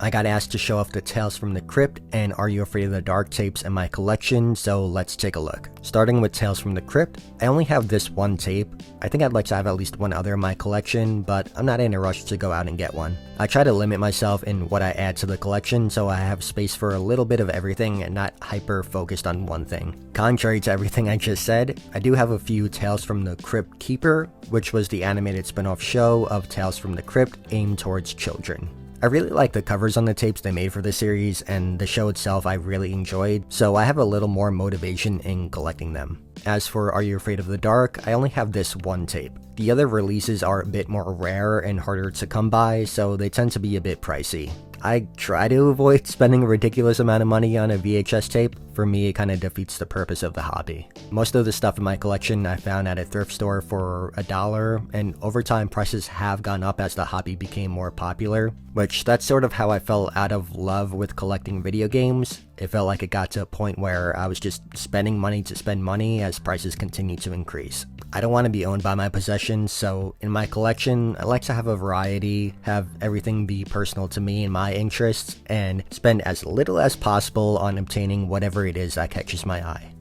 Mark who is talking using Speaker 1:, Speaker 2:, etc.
Speaker 1: I got asked to show off the Tales from the Crypt and Are You Afraid of the Dark tapes in my collection, so let's take a look. Starting with Tales from the Crypt, I only have this one tape. I think I'd like to have at least one other in my collection, but I'm not in a rush to go out and get one. I try to limit myself in what I add to the collection so I have space for a little bit of everything and not hyper focused on one thing. Contrary to everything I just said, I do have a few Tales from the Cryptkeeper, which was the animated spin-off show of Tales from the Crypt aimed towards children. I really like the covers on the tapes they made for this series, and the show itself I really enjoyed, so I have a little more motivation in collecting them. As for Are You Afraid of the Dark, I only have this one tape. The other releases are a bit more rare and harder to come by, so they tend to be a bit pricey. I try to avoid spending a ridiculous amount of money on a VHS tape. For me, it kind of defeats the purpose of the hobby. Most of the stuff in my collection I found at a thrift store for $1, and over time prices have gone up as the hobby became more popular, which that's sort of how I fell out of love with collecting video games. It felt like it got to a point where I was just spending money to spend money as prices continued to increase. I don't want to be owned by my possessions, so in my collection, I like to have a variety, have everything be personal to me and my interests, and spend as little as possible on obtaining whatever it is that catches my eye.